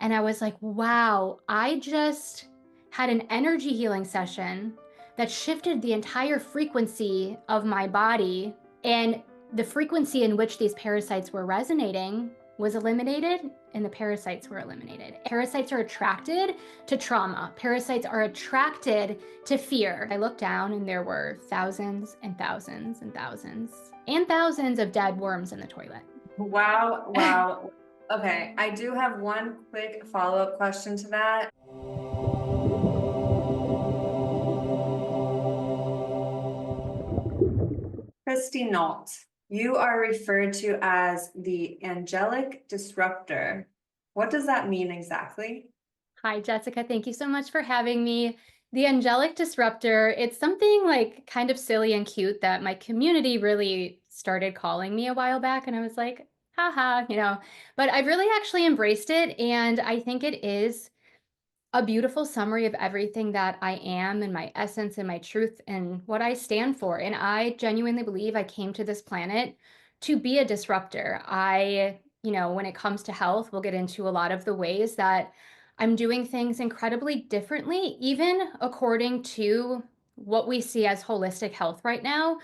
And I was like, wow, I just had an energy healing session that shifted the entire frequency of my body. And the frequency in which these parasites were resonating was eliminated, and the parasites were eliminated. Parasites are attracted to trauma. Parasites are attracted to fear. I looked down and there were thousands and thousands and thousands and thousands of dead worms in the toilet. Wow, wow. Okay, I do have one quick follow-up question to that. Christy Nault, you are referred to as the Angelic Disruptor. What does that mean exactly? Hi, Jessica. Thank you so much for having me. The Angelic Disruptor, it's something like kind of silly and cute that my community really started calling me a while back. And I was like, haha, but I've really actually embraced it. And I think it is a beautiful summary of everything that I am and my essence and my truth and what I stand for. And I genuinely believe I came to this planet to be a disruptor. When it comes to health, we'll get into a lot of the ways that I'm doing things incredibly differently, even according to what we see as holistic health right now,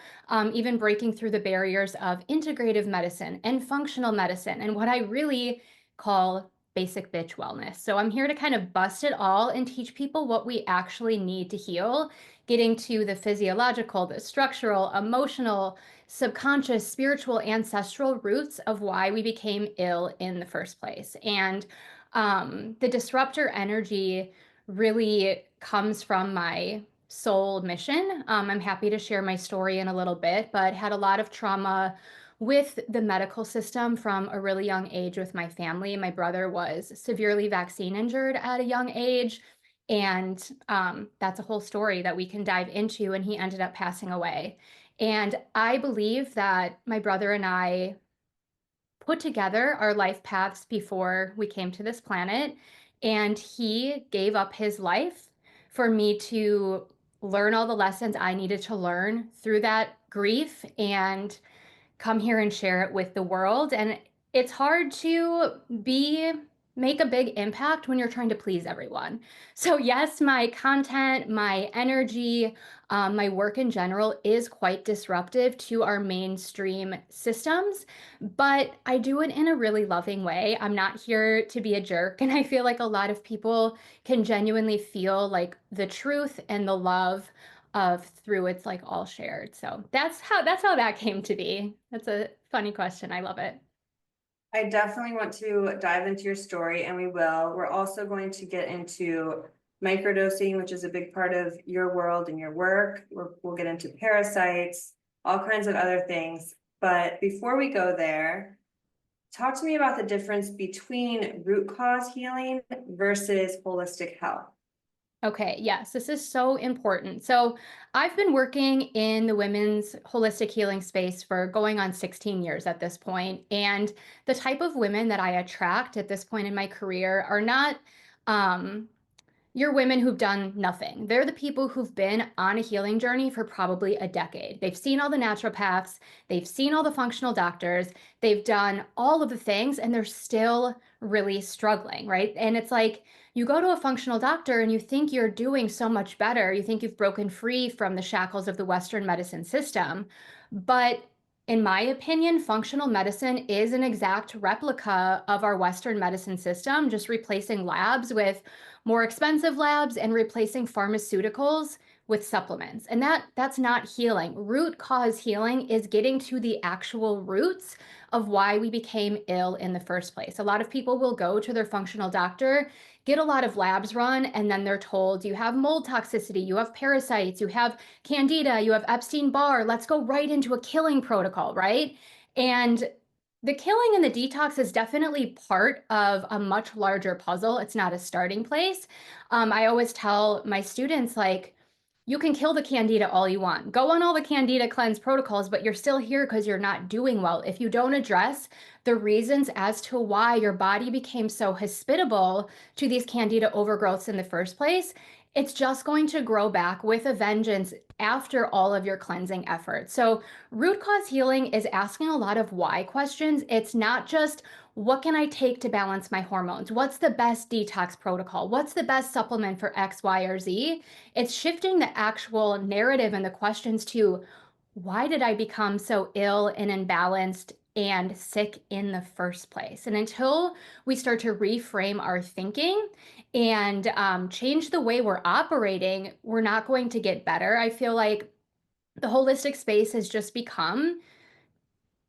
even breaking through the barriers of integrative medicine and functional medicine and what I really call basic bitch wellness. So I'm here to kind of bust it all and teach people what we actually need to heal, getting to the physiological, the structural, emotional, subconscious, spiritual, ancestral roots of why we became ill in the first place. And the disruptor energy really comes from my soul mission. I'm happy to share my story in a little bit, but had a lot of trauma with the medical system from a really young age with my family. My brother was severely vaccine injured at a young age. And that's a whole story that we can dive into. And he ended up passing away. And I believe that my brother and I put together our life paths before we came to this planet. And he gave up his life for me to learn all the lessons I needed to learn through that grief and come here and share it with the world. And it's hard to be make a big impact when you're trying to please everyone. So yes, my content, my energy, my work in general is quite disruptive to our mainstream systems, but I do it in a really loving way. I'm not here to be a jerk. And I feel like a lot of people can genuinely feel like the truth and the love of through it's like all shared. So that's how that came to be. That's a funny question. I love it. I definitely want to dive into your story, and we will. We're also going to get into microdosing, which is a big part of your world and your work. We'll get into parasites, all kinds of other things. But before we go there, talk to me about the difference between root cause healing versus holistic health. Okay, yes, this is so important. So, I've been working in the women's holistic healing space for going on 16 years at this point, and the type of women that I attract at this point in my career are not um you're women who've done nothing. They're the people who've been on a healing journey for probably a decade. They've seen all the naturopaths, they've seen all the functional doctors, they've done all of the things, and they're still really struggling, right? And it's like you go to a functional doctor and you think you're doing so much better. You think you've broken free from the shackles of the Western medicine system. But in my opinion, functional medicine is an exact replica of our Western medicine system, just replacing labs with more expensive labs and replacing pharmaceuticals with supplements. And that's not healing. Root cause healing is getting to the actual roots of why we became ill in the first place. A lot of people will go to their functional doctor, get a lot of labs run, and then they're told you have mold toxicity, you have parasites, you have candida, you have Epstein-Barr. Let's go right into a killing protocol, right? And the killing and the detox is definitely part of a much larger puzzle. It's not a starting place. I always tell my students, like, you can kill the candida all you want. Go on all the candida cleanse protocols, but you're still here because you're not doing well. If you don't address the reasons as to why your body became so hospitable to these candida overgrowths in the first place, it's just going to grow back with a vengeance after all of your cleansing efforts. So root cause healing is asking a lot of why questions. It's not just what can I take to balance my hormones? What's the best detox protocol? What's the best supplement for X, Y, or Z? It's shifting the actual narrative and the questions to, why did I become so ill and imbalanced and sick in the first place? And until we start to reframe our thinking and change the way we're operating, we're not going to get better. I feel like the holistic space has just become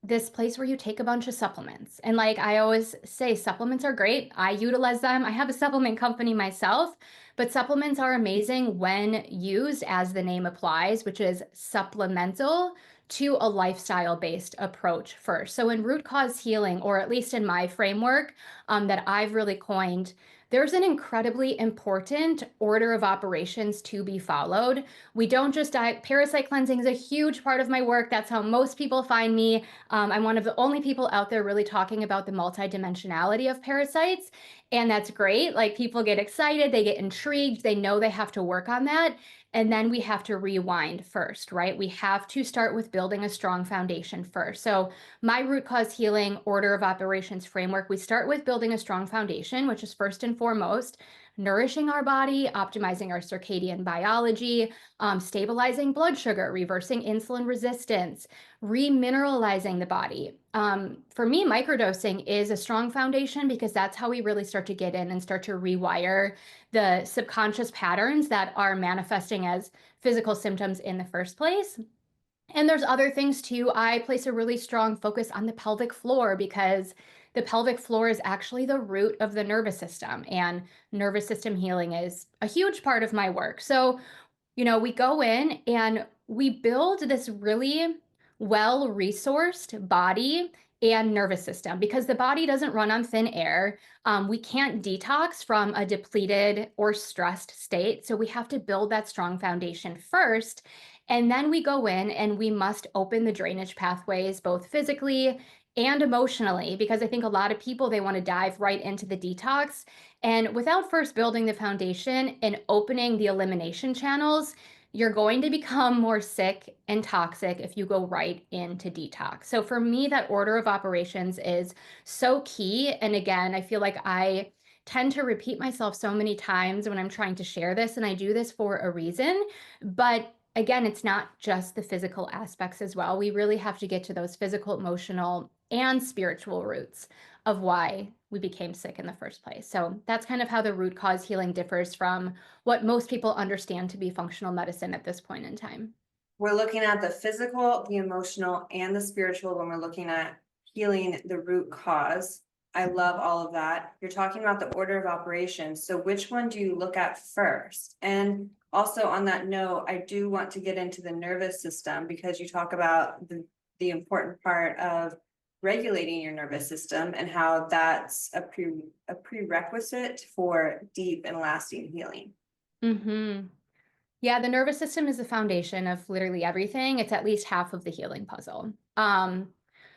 this place where you take a bunch of supplements. And like I always say, supplements are great. I utilize them. I have a supplement company myself, but supplements are amazing when used as the name applies, which is supplemental to a lifestyle-based approach first. So in root cause healing, or at least in my framework that I've really coined, there's an incredibly important order of operations to be followed. We don't just diet. Parasite cleansing is a huge part of my work. That's how most people find me. I'm one of the only people out there really talking about the multidimensionality of parasites. And that's great. Like, people get excited, they get intrigued, they know they have to work on that. And then we have to rewind first, right? We have to start with building a strong foundation first. So my root cause healing order of operations framework, we start with building a strong foundation, which is first and foremost nourishing our body, optimizing our circadian biology, stabilizing blood sugar, reversing insulin resistance, remineralizing the body. For me, microdosing is a strong foundation because that's how we really start to get in and start to rewire the subconscious patterns that are manifesting as physical symptoms in the first place. And there's other things too. I place a really strong focus on the pelvic floor because the pelvic floor is actually the root of the nervous system, and nervous system healing is a huge part of my work. So we go in and we build this really well-resourced body and nervous system because the body doesn't run on thin air. We can't detox from a depleted or stressed state. So we have to build that strong foundation first. And then we go in and we must open the drainage pathways, both physically and emotionally, because I think a lot of people, they want to dive right into the detox. And without first building the foundation and opening the elimination channels, you're going to become more sick and toxic if you go right into detox. So for me, that order of operations is so key. And again, I feel like I tend to repeat myself so many times when I'm trying to share this, and I do this for a reason. But again, it's not just the physical aspects as well. We really have to get to those physical, emotional, and spiritual roots of why we became sick in the first place. So that's kind of how the root cause healing differs from what most people understand to be functional medicine at this point in time. We're looking at the physical, the emotional, and the spiritual when we're looking at healing the root cause. I love all of that. You're talking about the order of operations. So which one do you look at first? And also on that note, I do want to get into the nervous system because you talk about the important part of regulating your nervous system and how that's a prerequisite for deep and lasting healing. Mm-hmm. Yeah, the nervous system is the foundation of literally everything. It's at least half of the healing puzzle.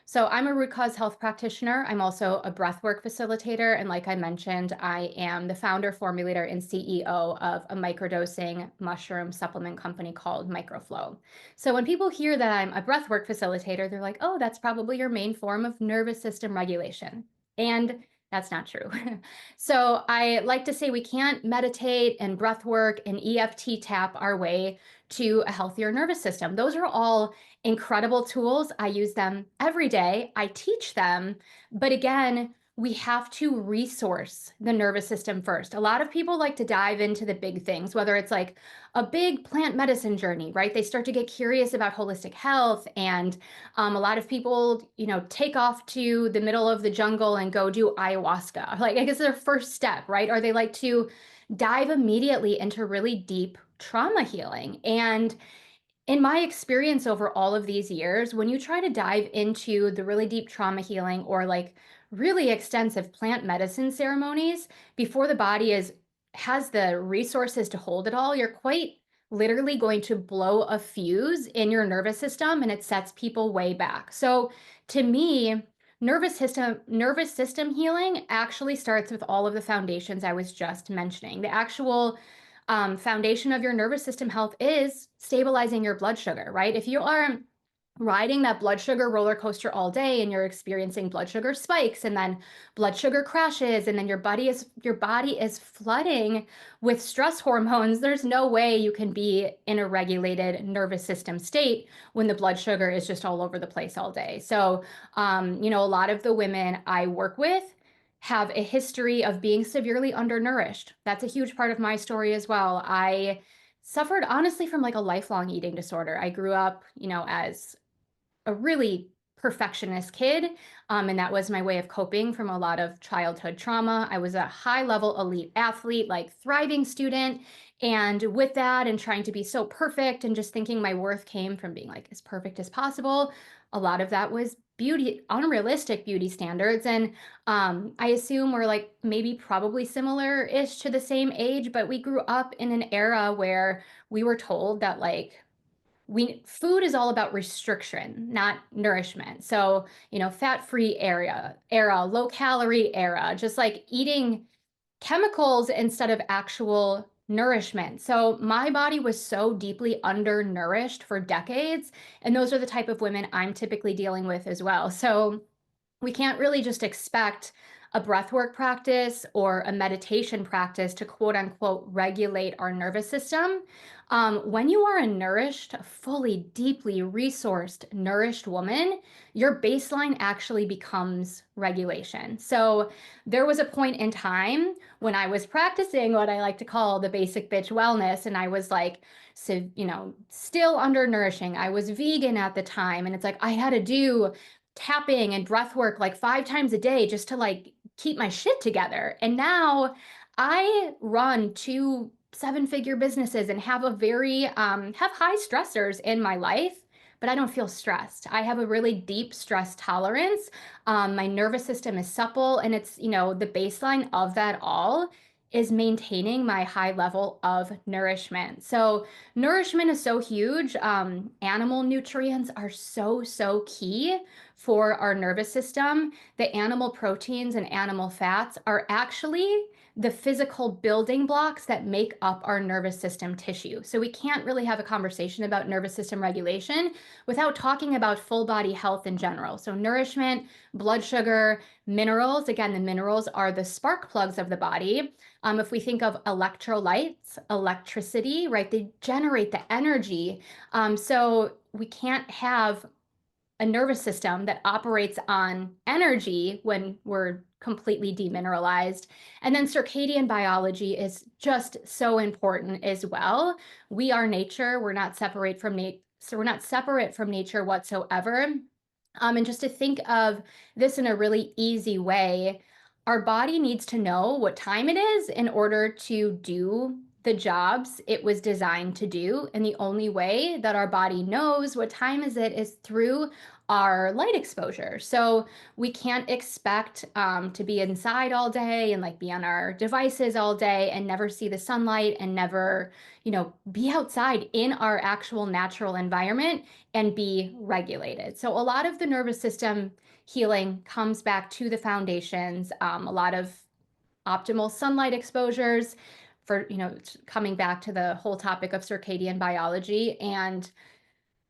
So I'm a root cause health practitioner. I'm also a breathwork facilitator. And like I mentioned, I am the founder, formulator, and CEO of a microdosing mushroom supplement company called MicroFlow. So when people hear that I'm a breathwork facilitator, they're like, oh, that's probably your main form of nervous system regulation. And that's not true. So I like to say we can't meditate and breath work and EFT tap our way to a healthier nervous system. Those are all incredible tools. I use them every day. I teach them. But again, we have to resource the nervous system first. A lot of people like to dive into the big things, whether it's like a big plant medicine journey, right? They start to get curious about holistic health. And a lot of people, take off to the middle of the jungle and go do ayahuasca. Like, I guess their first step, right? Or they like to dive immediately into really deep trauma healing. And in my experience over all of these years, when you try to dive into the really deep trauma healing or like really extensive plant medicine ceremonies before the body has the resources to hold it all, you're quite literally going to blow a fuse in your nervous system, and it sets people way back. So to me, nervous system healing actually starts with all of the foundations I was just mentioning. The actual foundation of your nervous system health is stabilizing your blood sugar, right? If you are riding that blood sugar roller coaster all day, and you're experiencing blood sugar spikes and then blood sugar crashes, and then your body is flooding with stress hormones. There's no way you can be in a regulated nervous system state when the blood sugar is just all over the place all day. So a lot of the women I work with have a history of being severely undernourished. That's a huge part of my story as well. I suffered honestly from like a lifelong eating disorder. I grew up, as a really perfectionist kid. And that was my way of coping from a lot of childhood trauma. I was a high level elite athlete, like thriving student. And with that, and trying to be so perfect and just thinking my worth came from being like as perfect as possible, a lot of that was beauty, unrealistic beauty standards. And I assume we're like maybe probably similar ish to the same age, but we grew up in an era where we were told that like food is all about restriction, not nourishment. So, fat-free era, low calorie era, just like eating chemicals instead of actual nourishment. So my body was so deeply undernourished for decades, and those are the type of women I'm typically dealing with as well. So we can't really just expect a breathwork practice or a meditation practice to quote unquote regulate our nervous system. When you are a nourished, fully, deeply resourced, nourished woman, your baseline actually becomes regulation. So there was a point in time when I was practicing what I like to call the basic bitch wellness, and I was like, so, still undernourishing. I was vegan at the time, and it's like I had to do tapping and breath work like 5 times a day just to like keep my shit together. And now I run 2 7-figure businesses and have have high stressors in my life, but I don't feel stressed. I have a really deep stress tolerance. My nervous system is supple, and it's, the baseline of that all is maintaining my high level of nourishment. So nourishment is so huge. Animal nutrients are so, so key for our nervous system. The animal proteins and animal fats are actually the physical building blocks that make up our nervous system tissue. So we can't really have a conversation about nervous system regulation without talking about full body health in general. So nourishment, blood sugar, minerals. Again, the minerals are the spark plugs of the body. If we think of electrolytes, electricity, right, they generate the energy. So we can't have a nervous system that operates on energy when we're completely demineralized. And then circadian biology is just so important as well. We are nature. We're not separate from nature. So we're not separate from nature whatsoever. And just to think of this in a really easy way, our body needs to know what time it is in order to do the jobs it was designed to do. And the only way that our body knows what time is through our light exposure. So we can't expect to be inside all day and like be on our devices all day and never see the sunlight and never, be outside in our actual natural environment and be regulated. So a lot of the nervous system healing comes back to the foundations, a lot of optimal sunlight exposures for, coming back to the whole topic of circadian biology and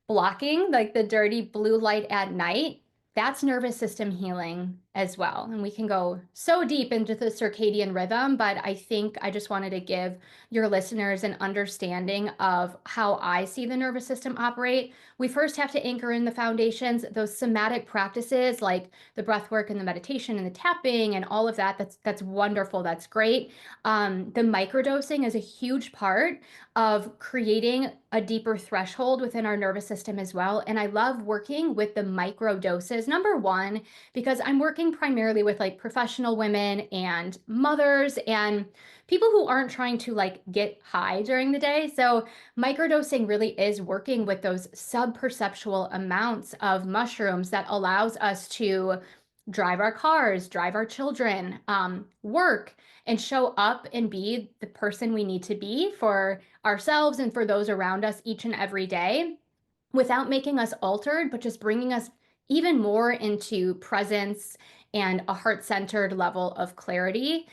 blocking like the dirty blue light at night. That's nervous system healing as well. And we can go so deep into the circadian rhythm, but I think I just wanted to give your listeners an understanding of how I see the nervous system operate. We first have to anchor in the foundations, those somatic practices like the breath work and the meditation and the tapping and all of that. That's wonderful. That's great. The microdosing is a huge part of creating a deeper threshold within our nervous system as well. And I love working with the micro doses. Number one, because I'm working primarily with like professional women and mothers and people who aren't trying to like get high during the day. So microdosing really is working with those sub-perceptual amounts of mushrooms that allows us to drive our cars, drive our children, work, and show up and be the person we need to be for ourselves and for those around us each and every day without making us altered, but just bringing us even more into presence and a heart-centered level of clarity.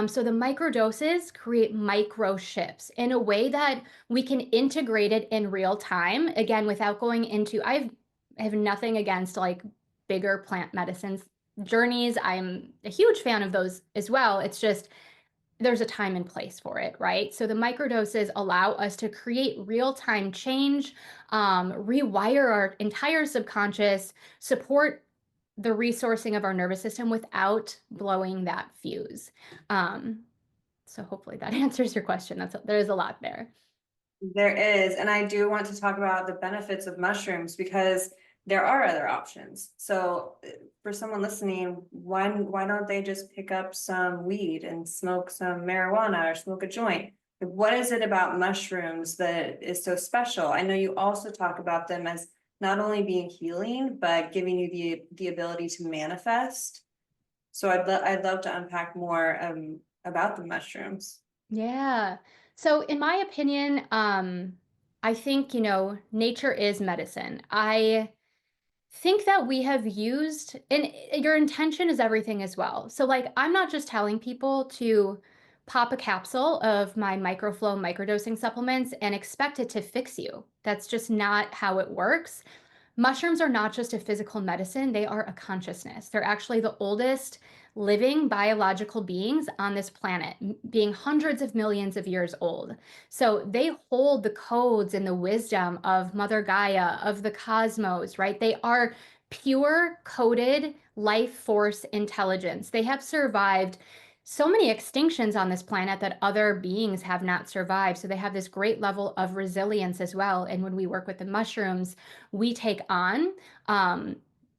So the microdoses create micro shifts in a way that we can integrate it in real time, again, without going into, I've have nothing against like bigger plant medicines journeys. I'm a huge fan of those as well. It's just there's a time and place for it, right? So the microdoses allow us to create real-time change, rewire our entire subconscious, support the resourcing of our nervous system without blowing that fuse. Um, so hopefully that answers your question. There's a lot there. There is, and I do want to talk about the benefits of mushrooms because there are other options. So for someone listening, why don't they just pick up some weed and smoke some marijuana or smoke a joint? What is it about mushrooms that is so special? I know you also talk about them as not only being healing, but giving you the ability to manifest. So I'd love to unpack more about the mushrooms. Yeah. So in my opinion, I think, nature is medicine. I think that we have used, and your intention is everything as well. So like, I'm not just telling people to pop a capsule of my microflow microdosing supplements and expect it to fix you. That's just not how it works. Mushrooms are not just a physical medicine, they are a consciousness. They're actually the oldest living biological beings on this planet, being hundreds of millions of years old. So they hold the codes and the wisdom of Mother Gaia, of the cosmos, right? They are pure coded life force intelligence. They have survived so many extinctions on this planet that other beings have not survived. So they have this great level of resilience as well. And when we work with the mushrooms, we take on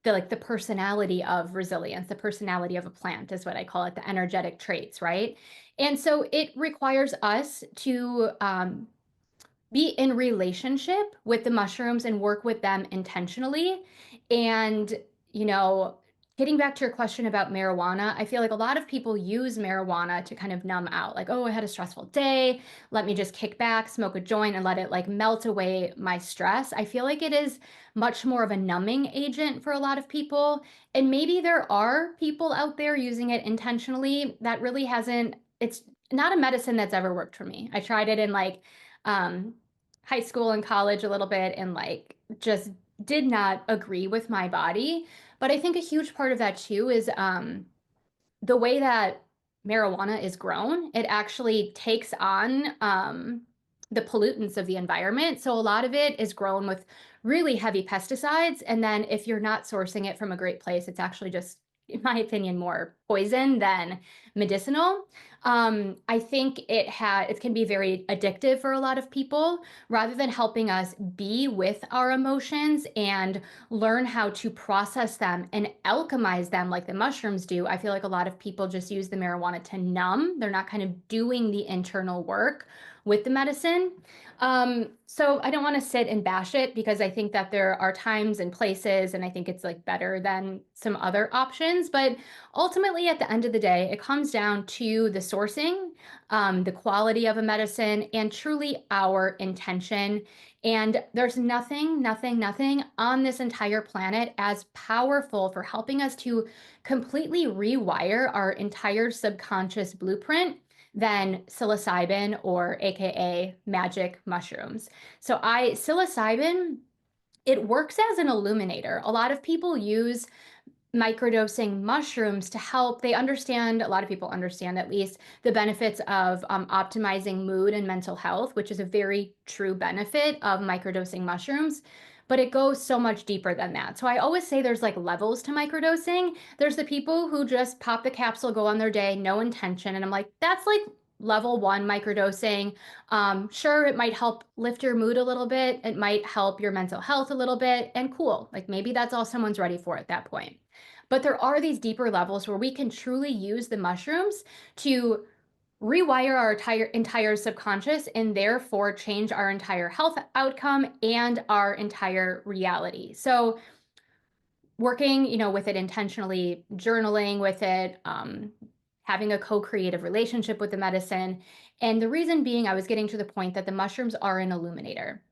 the personality of resilience, the personality of a plant is what I call it, the energetic traits, right? And so it requires us to be in relationship with the mushrooms and work with them intentionally. And, you know, getting back to your question about marijuana, I feel like a lot of people use marijuana to kind of numb out. Like, oh, I had a stressful day. Let me just kick back, smoke a joint, and let it like melt away my stress. I feel like it is much more of a numbing agent for a lot of people. And maybe there are people out there using it intentionally. That really hasn't, it's not a medicine that's ever worked for me. I tried it in like, um, high school and college a little bit and like just did not agree with my body. But I think a huge part of that too is the way that marijuana is grown. It actually takes on the pollutants of the environment. So a lot of it is grown with really heavy pesticides. And then if you're not sourcing it from a great place, it's actually just, in my opinion, more poison than medicinal. I think it can be very addictive for a lot of people rather than helping us be with our emotions and learn how to process them and alchemize them like the mushrooms do. I feel like a lot of people just use the marijuana to numb. They're not kind of doing the internal work with the medicine. So I don't want to sit and bash it because I think that there are times and places, and I think it's like better than some other options. But ultimately, at the end of the day, it comes down to the sourcing, the quality of a medicine, and truly our intention. And there's nothing on this entire planet as powerful for helping us to completely rewire our entire subconscious blueprint than psilocybin or AKA magic mushrooms. So psilocybin, it works as an illuminator. A lot of people use microdosing mushrooms to help. A lot of people understand at least the benefits of optimizing mood and mental health, which is a very true benefit of microdosing mushrooms. But it goes so much deeper than that. So I always say there's like levels to microdosing. There's the people who just pop the capsule, go on their day, no intention. And I'm like, that's like level one microdosing. Sure, it might help lift your mood a little bit. It might help your mental health a little bit. And cool. Like maybe that's all someone's ready for at that point. But there are these deeper levels where we can truly use the mushrooms to rewire our entire subconscious and therefore change our entire health outcome and our entire reality. So working, with it intentionally, journaling with it, having a co-creative relationship with the medicine. And the reason being, I was getting to the point that the mushrooms are an illuminator.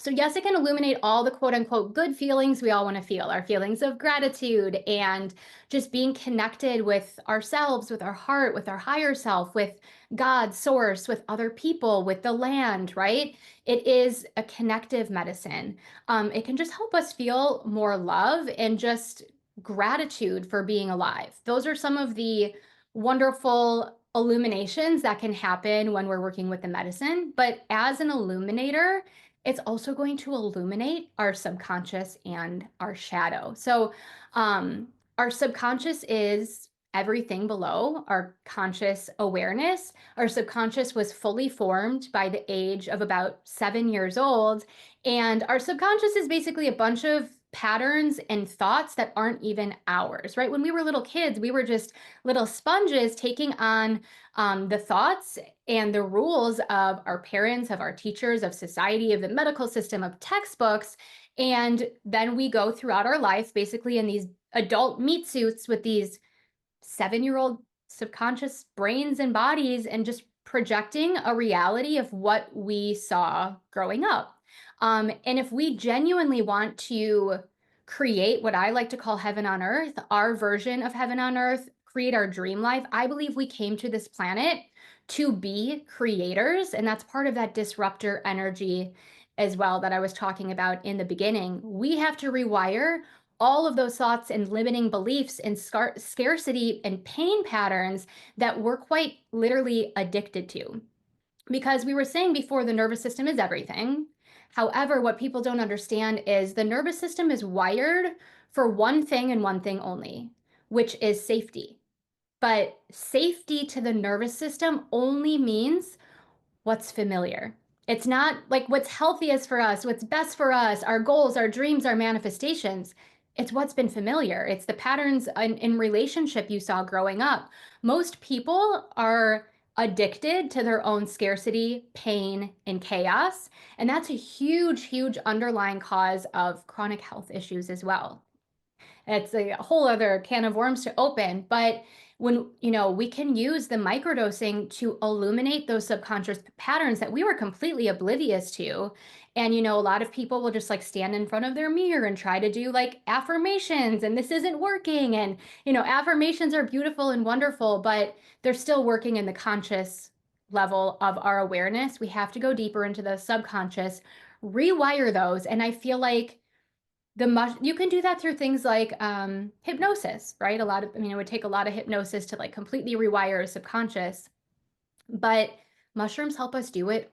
So yes, it can illuminate all the quote unquote good feelings we all want to feel, our feelings of gratitude and just being connected with ourselves, with our heart, with our higher self, with God, source, with other people, with the land, right? It is a connective medicine. It can just help us feel more love and just gratitude for being alive. Those are some of the wonderful illuminations that can happen when we're working with the medicine. But as an illuminator, it's also going to illuminate our subconscious and our shadow. So, our subconscious is everything below our conscious awareness. Our subconscious was fully formed by the age of about 7 years old. And our subconscious is basically a bunch of patterns and thoughts that aren't even ours, right? When we were little kids, we were just little sponges taking on the thoughts and the rules of our parents, of our teachers, of society, of the medical system, of textbooks. And then we go throughout our life basically in these adult meat suits with these 7-year-old subconscious brains and bodies and just projecting a reality of what we saw growing up. And if we genuinely want to create what I like to call heaven on earth, our version of heaven on earth, create our dream life, I believe we came to this planet to be creators. And that's part of that disruptor energy as well that I was talking about in the beginning. We have to rewire all of those thoughts and limiting beliefs and scarcity and pain patterns that we're quite literally addicted to. Because we were saying before, the nervous system is everything. However, what people don't understand is the nervous system is wired for one thing and one thing only, which is safety. But safety to the nervous system only means what's familiar. It's not like what's healthiest for us, what's best for us, our goals, our dreams, our manifestations. It's what's been familiar. It's the patterns in relationship you saw growing up. Most people are addicted to their own scarcity, pain, and chaos. And that's a huge, huge underlying cause of chronic health issues as well. It's a whole other can of worms to open, but when we can use the microdosing to illuminate those subconscious patterns that we were completely oblivious to. And a lot of people will just like stand in front of their mirror and try to do like affirmations, and this isn't working. And affirmations are beautiful and wonderful, but they're still working in the conscious level of our awareness. We have to go deeper into the subconscious, rewire those. And I feel like you can do that through things like hypnosis, right? It would take a lot of hypnosis to like completely rewire a subconscious, but mushrooms help us do it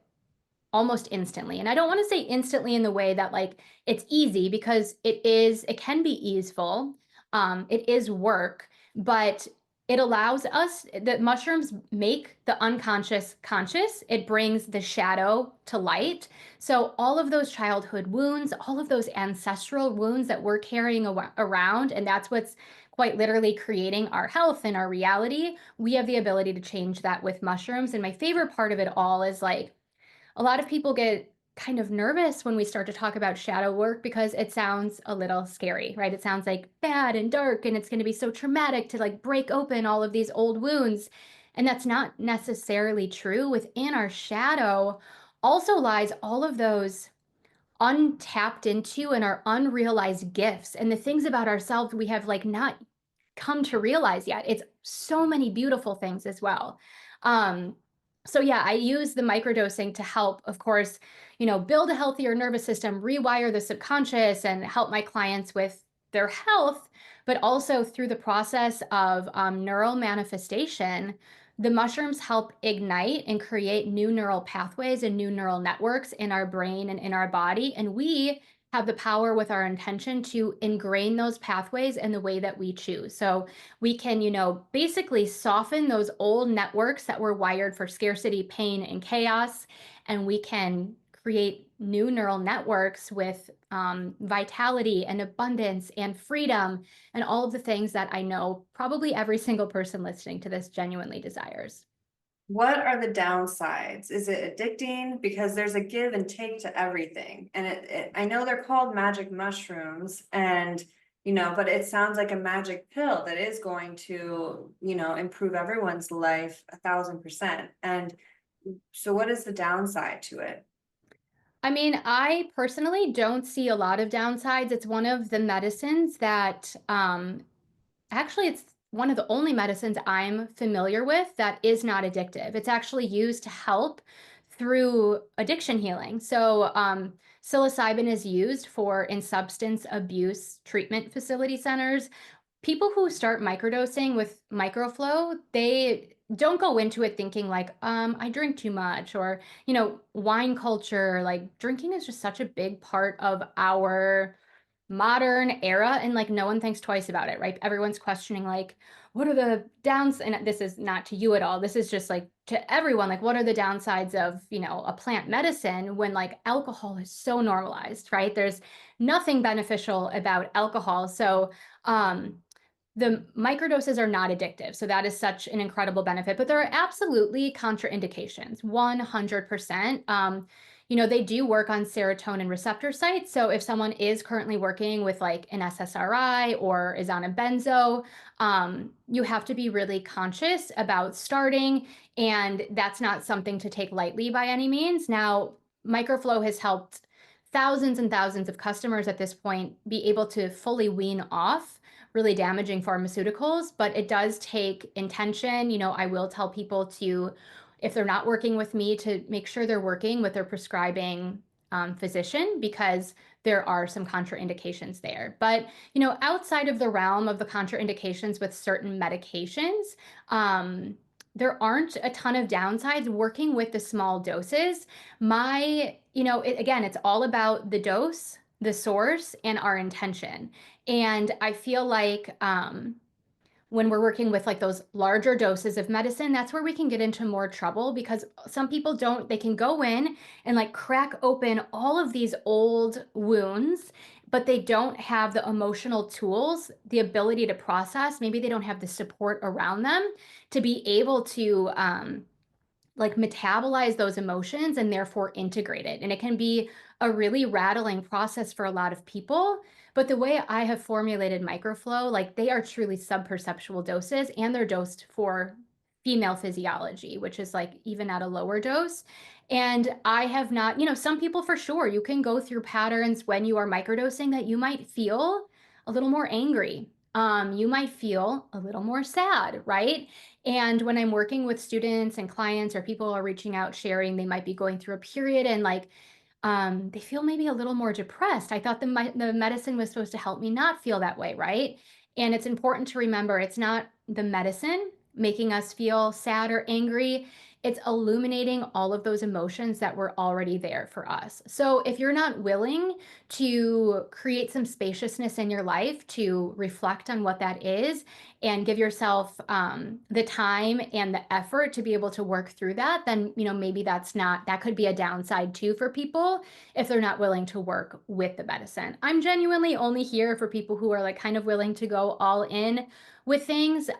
almost instantly. And I don't want to say instantly in the way that like it's easy, because it can be easeful. It is work, but it allows us, that mushrooms make the unconscious conscious. It brings the shadow to light. So all of those childhood wounds, all of those ancestral wounds that we're carrying around, and that's what's quite literally creating our health and our reality, we have the ability to change that with mushrooms. And my favorite part of it all is like, a lot of people get kind of nervous when we start to talk about shadow work because it sounds a little scary, right? It sounds like bad and dark, and it's going to be so traumatic to like break open all of these old wounds. And that's not necessarily true. Within our shadow also lies all of those untapped into and our unrealized gifts and the things about ourselves we have like not come to realize yet. It's so many beautiful things as well. Um, so yeah, I use the microdosing to help, of course, build a healthier nervous system, rewire the subconscious, and help my clients with their health, but also through the process of neural manifestation. The mushrooms help ignite and create new neural pathways and new neural networks in our brain and in our body. And we have the power with our intention to ingrain those pathways in the way that we choose. So we can, basically soften those old networks that were wired for scarcity, pain, and chaos. And we can create new neural networks with vitality and abundance and freedom and all of the things that I know probably every single person listening to this genuinely desires. What are the downsides? Is it addicting? Because there's a give and take to everything. And I know they're called magic mushrooms, and but it sounds like a magic pill that is going to, improve everyone's life 1,000%. And so what is the downside to it? I mean, I personally don't see a lot of downsides. It's one of the medicines that actually, it's one of the only medicines I'm familiar with that is not addictive. It's actually used to help through addiction healing. So, psilocybin is used for in substance abuse treatment facility centers. People who start microdosing with microflow, they don't go into it thinking like, I drink too much, or, wine culture. Like, drinking is just such a big part of our modern era, and like no one thinks twice about it, right? Everyone's questioning like, what are the downs, and this is not to you at all, this is just like to everyone, like what are the downsides of a plant medicine when like alcohol is so normalized, right? There's nothing beneficial about alcohol. So the microdoses are not addictive. So that is such an incredible benefit, but there are absolutely contraindications, 100%. They do work on serotonin receptor sites. So if someone is currently working with like an SSRI or is on a benzo, you have to be really conscious about starting, and that's not something to take lightly by any means. Now, microflow has helped thousands and thousands of customers at this point be able to fully wean off really damaging pharmaceuticals, but it does take intention. I will tell people to, if they're not working with me, to make sure they're working with their prescribing physician, because there are some contraindications there. But, outside of the realm of the contraindications with certain medications, there aren't a ton of downsides working with the small doses. Again, it's all about the dose, the source, and our intention. And I feel like when we're working with like those larger doses of medicine, that's where we can get into more trouble, because some people don't, they can go in and like crack open all of these old wounds, but they don't have the emotional tools, the ability to process. Maybe they don't have the support around them to be able to like metabolize those emotions and therefore integrate it. And it can be a really rattling process for a lot of people. But the way I have formulated microflow, like they are truly subperceptual doses, and they're dosed for female physiology, which is like even at a lower dose. And I have not, some people for sure, you can go through patterns when you are microdosing that you might feel a little more angry. You might feel a little more sad, right? And when I'm working with students and clients, or people are reaching out, sharing, they might be going through a period and like they feel maybe a little more depressed. I thought the medicine was supposed to help me not feel that way, right? And it's important to remember it's not the medicine making us feel sad or angry. It's illuminating all of those emotions that were already there for us. So if you're not willing to create some spaciousness in your life to reflect on what that is, and give yourself the time and the effort to be able to work through that, then maybe that could be a downside too for people if they're not willing to work with the medicine. I'm genuinely only here for people who are like kind of willing to go all in with things.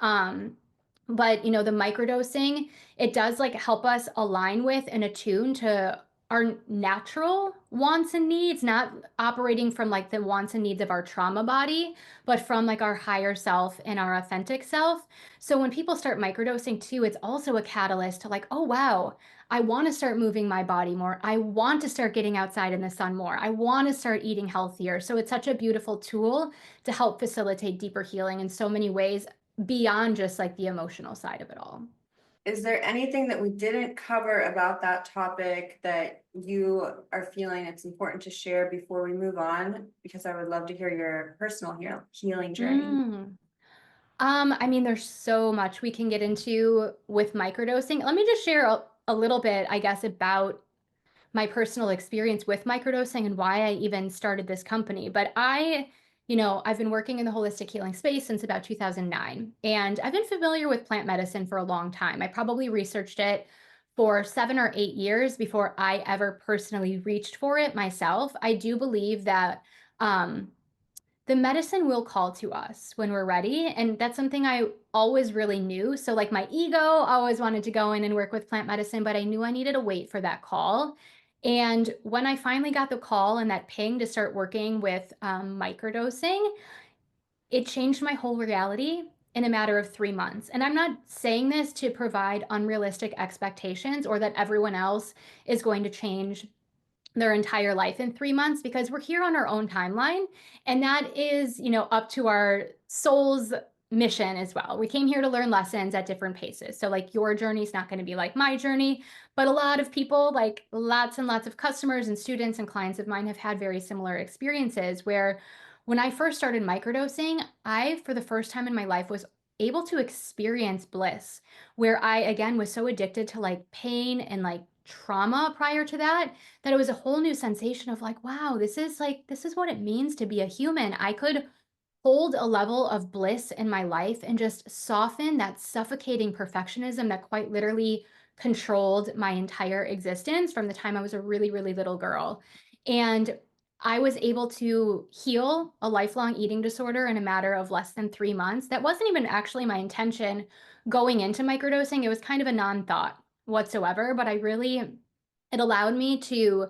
But the microdosing, it does like help us align with and attune to our natural wants and needs, not operating from like the wants and needs of our trauma body, but from like our higher self and our authentic self. So when people start microdosing too, it's also a catalyst to like, oh wow, I want to start moving my body more. I want to start getting outside in the sun more. I want to start eating healthier. So it's such a beautiful tool to help facilitate deeper healing in so many ways beyond just like the emotional side of it all. Is there anything that we didn't cover about that topic that you are feeling it's important to share before we move on? Because I would love to hear your personal healing journey. Mm. I mean, there's so much we can get into with microdosing. Let me just share a little bit, I guess, about my personal experience with microdosing and why I even started this company. But I've been working in the holistic healing space since about 2009, and I've been familiar with plant medicine for a long time. I probably researched it for 7 or 8 years before I ever personally reached for it myself. I do believe that the medicine will call to us when we're ready. And that's something I always really knew. So, like, my ego always wanted to go in and work with plant medicine, but I knew I needed to wait for that call. And when I finally got the call and that ping to start working with microdosing, it changed my whole reality in a matter of 3 months. And I'm not saying this to provide unrealistic expectations or that everyone else is going to change their entire life in 3 months, because we're here on our own timeline. And that is, up to our soul's mission as well. We came here to learn lessons at different paces. So, like, your journey is not going to be like my journey, but a lot of people, like lots and lots of customers and students and clients of mine, have had very similar experiences where when I first started microdosing, I, for the first time in my life, was able to experience bliss, where I, again, was so addicted to like pain and like trauma prior to that, that it was a whole new sensation of like, wow, this is what it means to be a human. I could hold a level of bliss in my life and just soften that suffocating perfectionism that quite literally controlled my entire existence from the time I was a really, really little girl. And I was able to heal a lifelong eating disorder in a matter of less than 3 months. That wasn't even actually my intention going into microdosing. It was kind of a non-thought whatsoever, but it allowed me to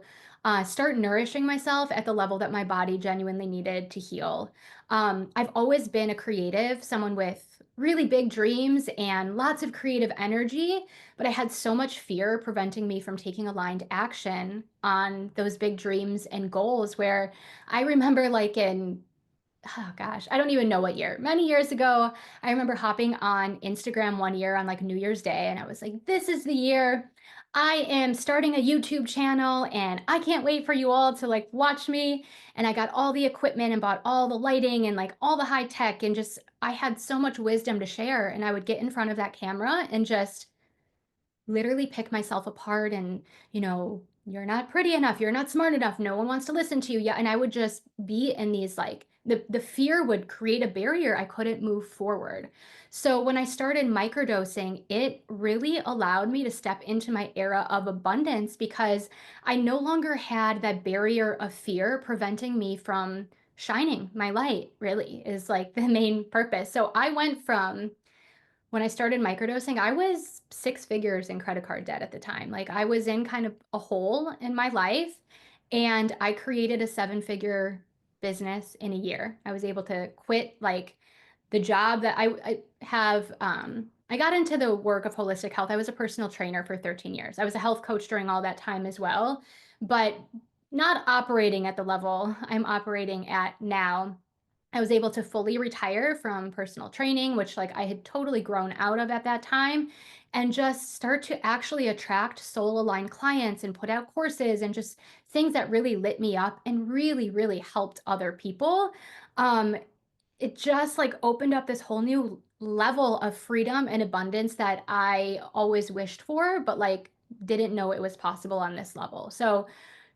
start nourishing myself at the level that my body genuinely needed to heal. I've always been a creative, someone with really big dreams and lots of creative energy, but I had so much fear preventing me from taking aligned action on those big dreams and goals. Where I remember, like, oh gosh, I don't even know what year. Many years ago, I remember hopping on Instagram one year on like New Year's Day, and I was like, this is the year I am starting a YouTube channel, and I can't wait for you all to like watch me. And I got all the equipment and bought all the lighting and like all the high tech, and just I had so much wisdom to share. And I would get in front of that camera and just literally pick myself apart and, you're not pretty enough, you're not smart enough, no one wants to listen to you. Yeah, and I would just be in these like the fear would create a barrier. I couldn't move forward. So when I started microdosing, it really allowed me to step into my era of abundance, because I no longer had that barrier of fear preventing me from shining my light, really, is like the main purpose. So I went from, when I started microdosing, I was 6 figures in credit card debt at the time. Like, I was in kind of a hole in my life, and I created a 7 figure business in a year. I was able to quit like the job that I have. I got into the work of holistic health. I was a personal trainer for 13 years. I was a health coach during all that time as well, but not operating at the level I'm operating at now. I was able to fully retire from personal training, which like I had totally grown out of at that time, and just start to actually attract soul aligned clients and put out courses and just things that really lit me up and really, really helped other people. Um, it just like opened up this whole new level of freedom and abundance that I always wished for, but like didn't know it was possible on this level. So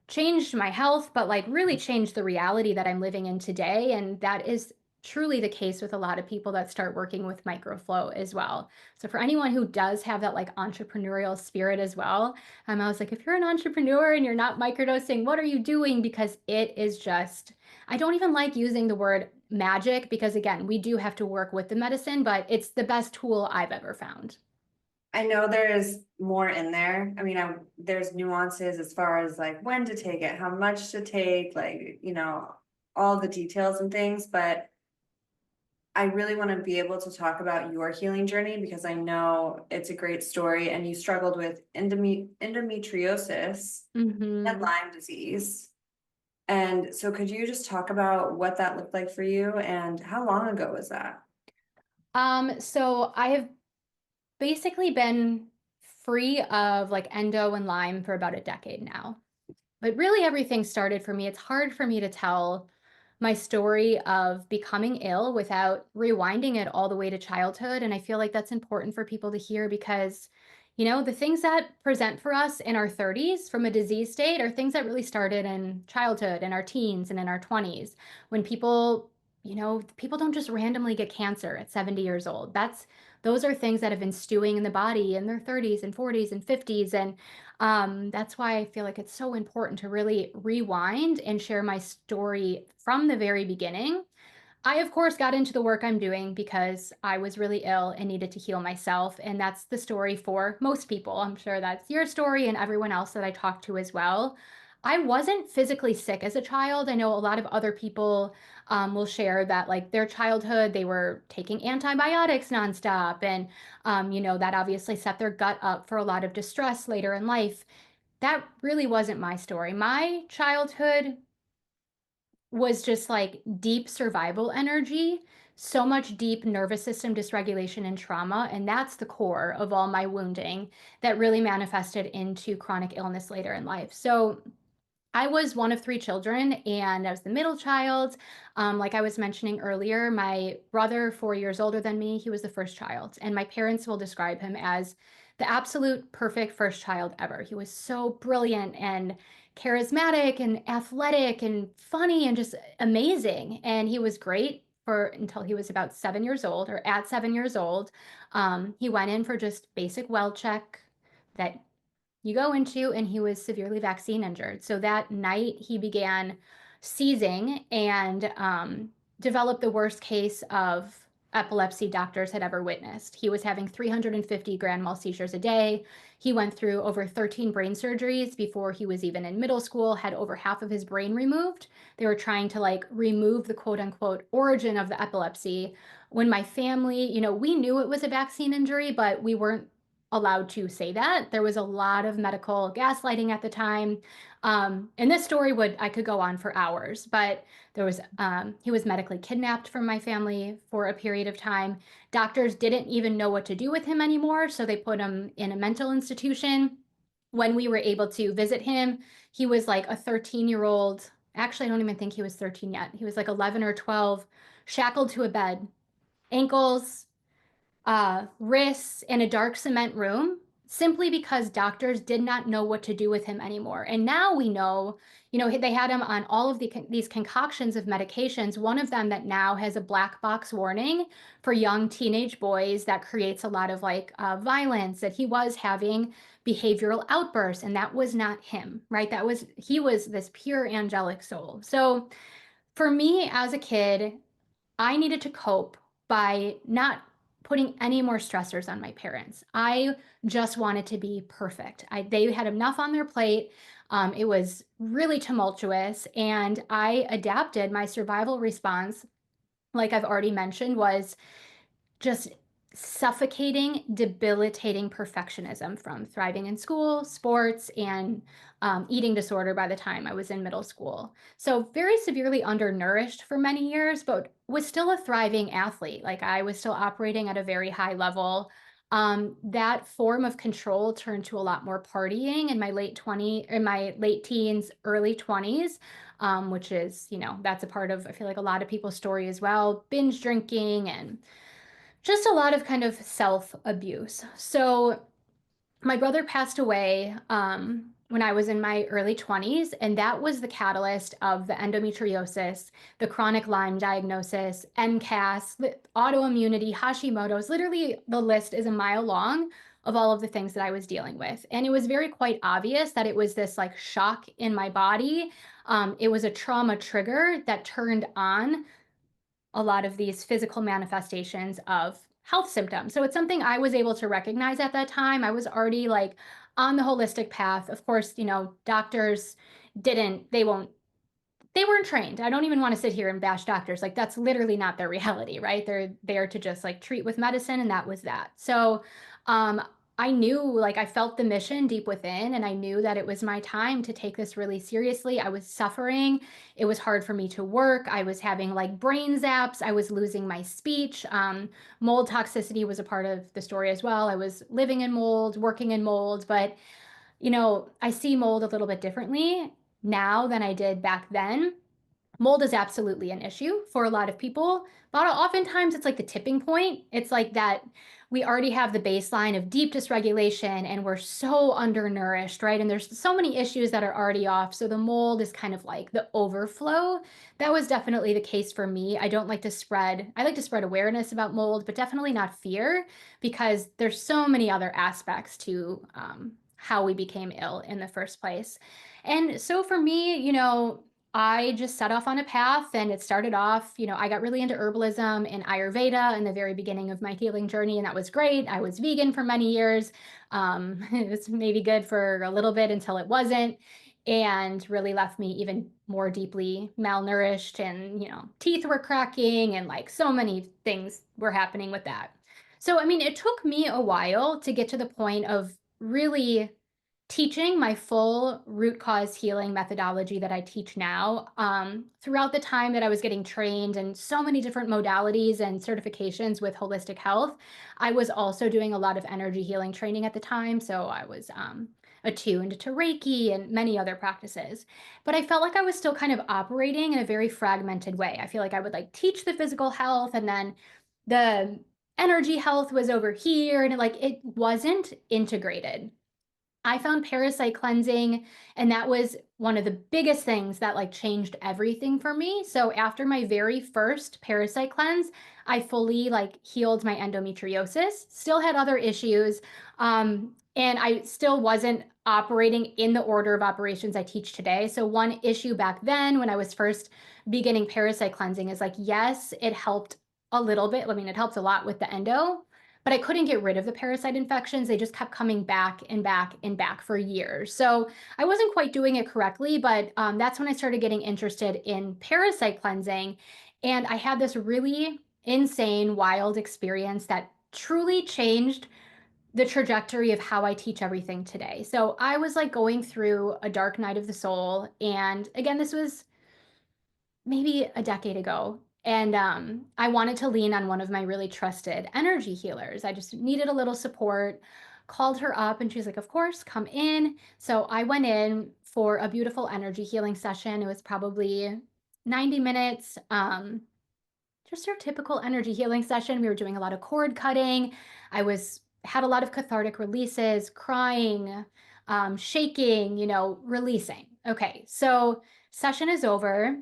changed my health, but like really changed the reality that I'm living in today. And that is truly the case with a lot of people that start working with microflow as well. So for anyone who does have that like entrepreneurial spirit as well, I was like, if you're an entrepreneur and you're not microdosing, what are you doing? Because it is just, I don't even like using the word magic, because again, we do have to work with the medicine, but it's the best tool I've ever found. I know there's more in there. I mean, there's nuances as far as like when to take it, how much to take, like, all the details and things, but I really want to be able to talk about your healing journey because I know it's a great story and you struggled with endometriosis and Hmm. Lyme disease. And so could you just talk about what that looked like for you and how long ago was that? So I have basically been free of like endo and Lyme for about a decade now. But really, everything started for me. It's hard for me to tell my story of becoming ill without rewinding it all the way to childhood. And I feel like that's important for people to hear, because, the things that present for us in our 30s from a disease state are things that really started in childhood, in our teens, and in our 20s, when people don't just randomly get cancer at 70 years old. Those are things that have been stewing in the body in their 30s and 40s and 50s. And that's why I feel like it's so important to really rewind and share my story from the very beginning. I, of course, got into the work I'm doing because I was really ill and needed to heal myself. And that's the story for most people. I'm sure that's your story and everyone else that I talk to as well. I wasn't physically sick as a child. I know a lot of other people will share that, like, their childhood, they were taking antibiotics nonstop. And, that obviously set their gut up for a lot of distress later in life. that really wasn't my story. My childhood was just like deep survival energy, so much deep nervous system dysregulation and trauma. And that's the core of all my wounding that really manifested into chronic illness later in life. So I was one of three children, and I was the middle child. Like I was mentioning earlier, my brother, 4 years older than me, he was the first child. And my parents will describe him as the absolute perfect first child ever. He was so brilliant and charismatic and athletic and funny and just amazing. And he was great for until he was about 7 years old, or at 7 years old. He went in for just basic well check that you go into, and he was severely vaccine injured. So that night he began seizing and developed the worst case of epilepsy doctors had ever witnessed. He was having 350 grand mal seizures a day. He went through over 13 brain surgeries before he was even in middle school, had over half of his brain removed. They were trying to like remove the quote unquote origin of the epilepsy. When my family, we knew it was a vaccine injury, but we weren't allowed to say that. There was a lot of medical gaslighting at the time. And this story I could go on for hours, but he was medically kidnapped from my family for a period of time. Doctors didn't even know what to do with him anymore, so they put him in a mental institution. When we were able to visit him, he was like a 13-year-old. Actually, I don't even think he was 13 yet. He was like 11 or 12, shackled to a bed, ankles, wrists in a dark cement room, simply because doctors did not know what to do with him anymore. And now we know, they had him on all of these concoctions of medications, one of them that now has a black box warning for young teenage boys that creates a lot of like violence, that he was having behavioral outbursts, and that was not him, right? He was this pure angelic soul. So for me as a kid, I needed to cope by not putting any more stressors on my parents. I just wanted to be perfect. They had enough on their plate. It was really tumultuous, and I adapted. My survival response, like I've already mentioned, was just suffocating, debilitating perfectionism from thriving in school, sports, and eating disorder by the time I was in middle school. So very severely undernourished for many years, but was still a thriving athlete. Like I was still operating at a very high level. That form of control turned to a lot more partying in my late teens, early 20s, which is, that's a part of, I feel like, a lot of people's story as well. Binge drinking and just a lot of kind of self abuse. So my brother passed away when I was in my early 20s, and that was the catalyst of the endometriosis, the chronic Lyme diagnosis, MCAS, autoimmunity, Hashimoto's. Literally, the list is a mile long of all of the things that I was dealing with. And it was very quite obvious that it was this like shock in my body. It was a trauma trigger that turned on a lot of these physical manifestations of health symptoms. So it's something I was able to recognize at that time. I was already like on the holistic path. Of course, doctors they weren't trained. I don't even want to sit here and bash doctors. Like that's literally not their reality, right? They're there to just like treat with medicine, and that was that. So I knew, like I felt the mission deep within, and I knew that it was my time to take this really seriously. I was suffering. It was hard for me to work. I was having like brain zaps. I was losing my speech. Mold toxicity was a part of the story as well. I was living in mold, working in mold, but I see mold a little bit differently now than I did back then. Mold is absolutely an issue for a lot of people, but oftentimes it's like the tipping point. It's like that we already have the baseline of deep dysregulation and we're so undernourished, right? And there's so many issues that are already off. So the mold is kind of like the overflow. That was definitely the case for me. I like to spread awareness about mold, but definitely not fear, because there's so many other aspects to how we became ill in the first place. And so for me, I just set off on a path, and it started off, I got really into herbalism and Ayurveda in the very beginning of my healing journey, and that was great. I was vegan for many years. It was maybe good for a little bit until it wasn't, and really left me even more deeply malnourished, and, teeth were cracking, and like so many things were happening with that. So, I mean, it took me a while to get to the point of really teaching my full root cause healing methodology that I teach now. Throughout the time that I was getting trained in so many different modalities and certifications with holistic health, I was also doing a lot of energy healing training at the time. So I was attuned to Reiki and many other practices. But I felt like I was still kind of operating in a very fragmented way. I feel like I would like teach the physical health, and then the energy health was over here, and it wasn't integrated. I found parasite cleansing, and that was one of the biggest things that like changed everything for me. So after my very first parasite cleanse, I fully like healed my endometriosis, still had other issues. And I still wasn't operating in the order of operations I teach today. So one issue back then when I was first beginning parasite cleansing is like, yes, it helped a little bit. I mean, it helps a lot with the endo, but I couldn't get rid of the parasite infections. They just kept coming back and back and back for years. So I wasn't quite doing it correctly, but that's when I started getting interested in parasite cleansing. And I had this really insane, wild experience that truly changed the trajectory of how I teach everything today. So I was like going through a dark night of the soul. And again, this was maybe a decade ago. And I wanted to lean on one of my really trusted energy healers. I just needed a little support, called her up, and she's like, of course, come in. So I went in for a beautiful energy healing session. It was probably 90 minutes. Just our typical energy healing session. We were doing a lot of cord cutting. Had a lot of cathartic releases, crying, shaking, releasing. Okay, so session is over,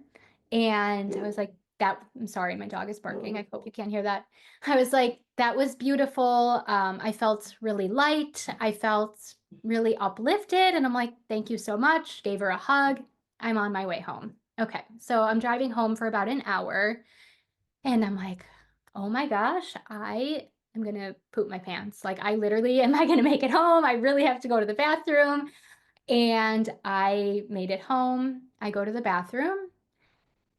and I was like, that. I'm sorry, my dog is barking. I hope you can't hear that. I was like, that was beautiful. I felt really light. I felt really uplifted, and I'm like, thank you so much. Gave her a hug. I'm on my way home. Okay, so I'm driving home for about an hour. And I'm like, oh my gosh, I am gonna poop my pants. Like, I literally, am I gonna make it home? I really have to go to the bathroom. And I made it home. I go to the bathroom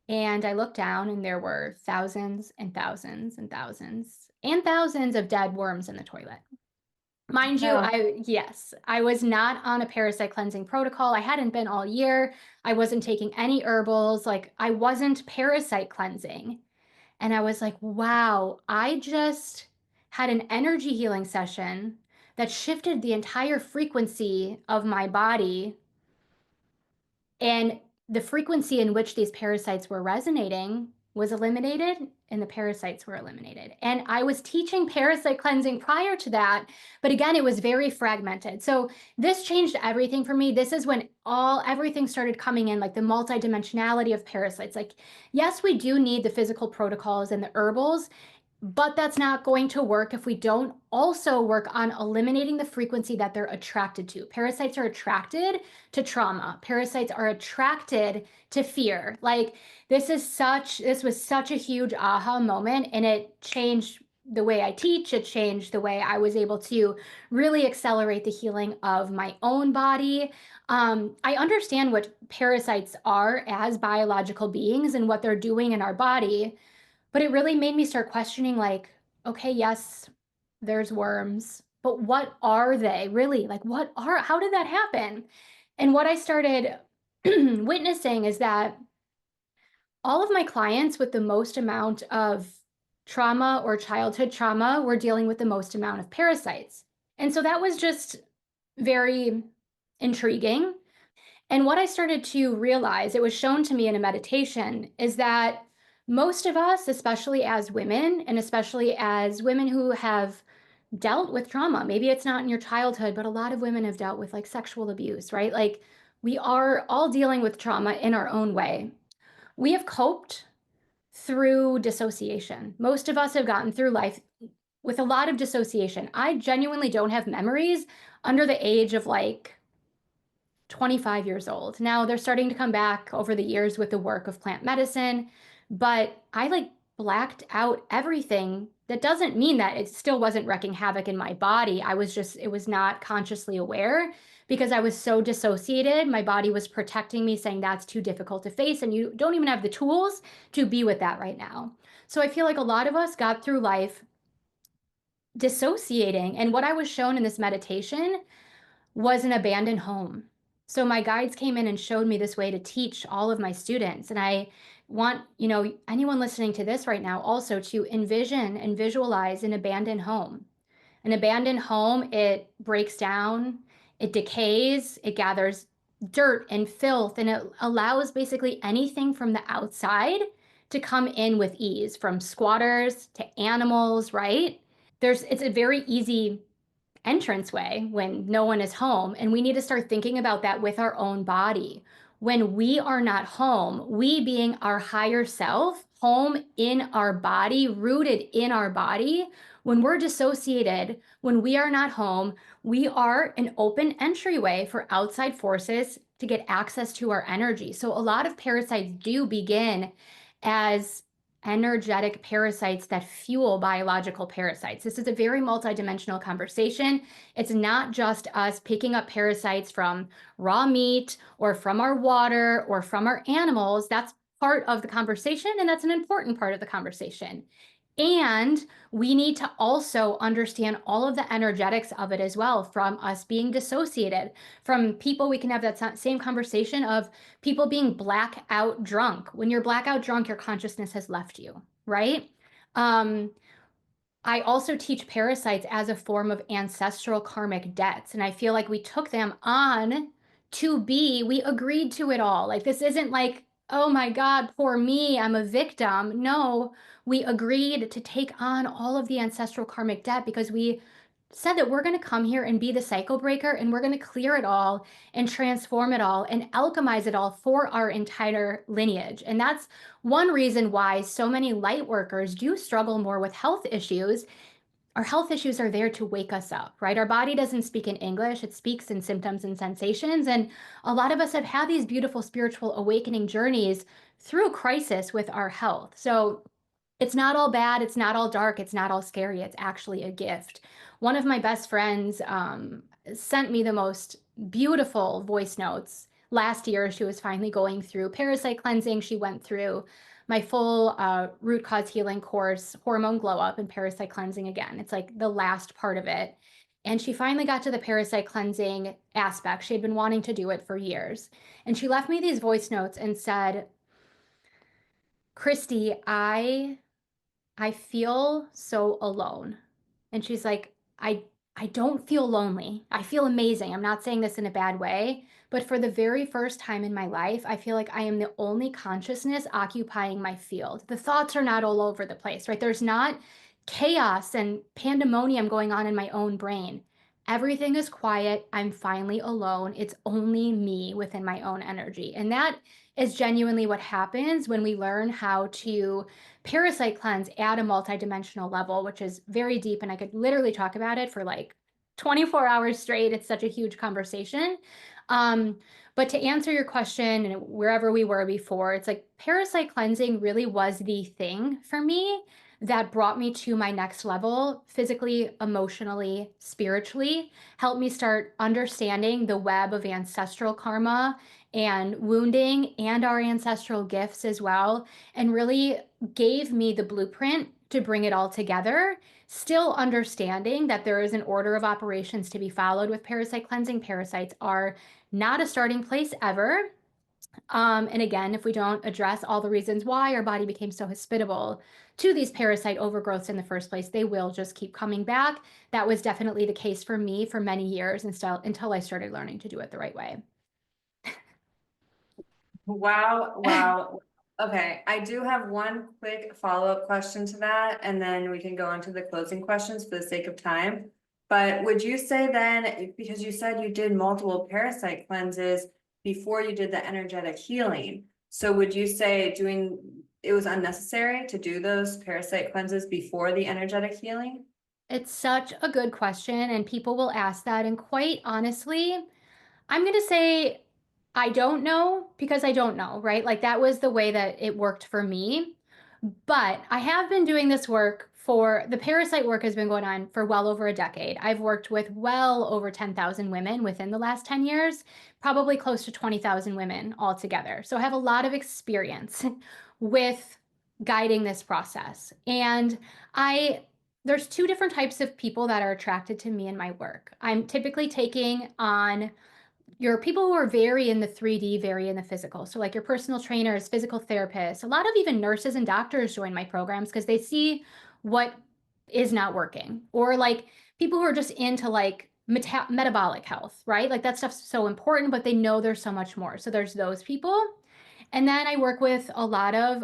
and I look down, and there were thousands and thousands and thousands and thousands of dead worms in the toilet. Mind you, Oh, yes, I was not on a parasite cleansing protocol. I hadn't been all year. I wasn't taking any herbals. Like, I wasn't parasite cleansing. And I was like, wow, I just had an energy healing session that shifted the entire frequency of my body, and the frequency in which these parasites were resonating was eliminated, and the parasites were eliminated. And I was teaching parasite cleansing prior to that, but again, it was very fragmented. So this changed everything for me. This is when everything started coming in, like the multidimensionality of parasites. Like, yes, we do need the physical protocols and the herbals, but that's not going to work if we don't also work on eliminating the frequency that they're attracted to. Parasites are attracted to trauma. Parasites are attracted to fear. Like, this was such a huge aha moment, and it changed the way I teach. It changed the way I was able to really accelerate the healing of my own body. I understand what parasites are as biological beings and what they're doing in our body, but it really made me start questioning, like, okay, yes, there's worms, but what are they really? Like, how did that happen? And what I started witnessing is that all of my clients with the most amount of trauma or childhood trauma were dealing with the most amount of parasites. And so that was just very intriguing. And what I started to realize, it was shown to me in a meditation, is that most of us, especially as women, and especially as women who have dealt with trauma, maybe it's not in your childhood, but a lot of women have dealt with like sexual abuse, right? Like, we are all dealing with trauma in our own way. We have coped through dissociation. Most of us have gotten through life with a lot of dissociation. I genuinely don't have memories under the age of like 25 years old. Now they're starting to come back over the years with the work of plant medicine, but I like blacked out everything. That doesn't mean that it still wasn't wrecking havoc in my body. It was not consciously aware because I was so dissociated. My body was protecting me, saying that's too difficult to face, and you don't even have the tools to be with that right now. So I feel like a lot of us got through life dissociating. And what I was shown in this meditation was an abandoned home. So my guides came in and showed me this way to teach all of my students. And I want, anyone listening to this right now also to envision and visualize an abandoned home. An abandoned home, it breaks down, it decays, it gathers dirt and filth, and it allows basically anything from the outside to come in with ease, from squatters to animals, right? It's a very easy entranceway when no one is home. And we need to start thinking about that with our own body. When we are not home, we being our higher self, home in our body, rooted in our body, when we're dissociated, when we are not home, we are an open entryway for outside forces to get access to our energy. So a lot of parasites do begin as energetic parasites that fuel biological parasites. This is a very multidimensional conversation. It's not just us picking up parasites from raw meat or from our water or from our animals. That's part of the conversation, and that's an important part of the conversation. And we need to also understand all of the energetics of it as well, from us being dissociated, from people. We can have that same conversation of people being blackout drunk. When you're blackout drunk, your consciousness has left you, right? I also teach parasites as a form of ancestral karmic debts. And I feel like we took them on we agreed to it all. Like, this isn't like, oh my God, poor me, I'm a victim. No, we agreed to take on all of the ancestral karmic debt because we said that we're going to come here and be the cycle breaker, and we're going to clear it all and transform it all and alchemize it all for our entire lineage. And that's one reason why so many light workers do struggle more with health issues. Our health issues are there to wake us up, right? Our body doesn't speak in English, it speaks in symptoms and sensations. And a lot of us have had these beautiful spiritual awakening journeys through crisis with our health. So it's not all bad, it's not all dark, it's not all scary, it's actually a gift. One of my best friends sent me the most beautiful voice notes last year. She was finally going through parasite cleansing. She went through my full root cause healing course, hormone glow up, and parasite cleansing again. It's like the last part of it. And she finally got to the parasite cleansing aspect. She had been wanting to do it for years. And she left me these voice notes and said, Christy, I feel so alone. And she's like, I don't feel lonely. I feel amazing. I'm not saying this in a bad way, but for the very first time in my life, I feel like I am the only consciousness occupying my field. The thoughts are not all over the place, right? There's not chaos and pandemonium going on in my own brain. Everything is quiet. I'm finally alone. It's only me within my own energy. And that is genuinely what happens when we learn how to parasite cleanse at a multidimensional level, which is very deep. And I could literally talk about it for like 24 hours straight. It's such a huge conversation. But to answer your question, and wherever we were before, it's like parasite cleansing really was the thing for me that brought me to my next level, physically, emotionally, spiritually, helped me start understanding the web of ancestral karma and wounding and our ancestral gifts as well, and really gave me the blueprint to bring it all together, still understanding that there is an order of operations to be followed with parasite cleansing. Parasites are not a starting place ever. And again, if we don't address all the reasons why our body became so hospitable to these parasite overgrowths in the first place, they will just keep coming back. That was definitely the case for me for many years until I started learning to do it the right way. Wow, wow. Okay, I do have one quick follow-up question to that, and then we can go on to the closing questions for the sake of time. But would you say then, because you said you did multiple parasite cleanses before you did the energetic healing, so would you say it was unnecessary to do those parasite cleanses before the energetic healing? It's such a good question, and people will ask that. And quite honestly, I'm going to say I don't know because I don't know, right? Like, that was the way that it worked for me. But I have been doing this work for the parasite work has been going on for well over a decade. I've worked with well over 10,000 women within the last 10 years, probably close to 20,000 women altogether. So I have a lot of experience with guiding this process. And I there's two different types of people that are attracted to me and my work. I'm typically taking on your people who are very in the 3D, very in the physical. So like your personal trainers, physical therapists, a lot of even nurses and doctors join my programs because they see what is not working. Or like people who are just into like metabolic health, right? Like that stuff's so important, but they know there's so much more. So there's those people. And then I work with a lot of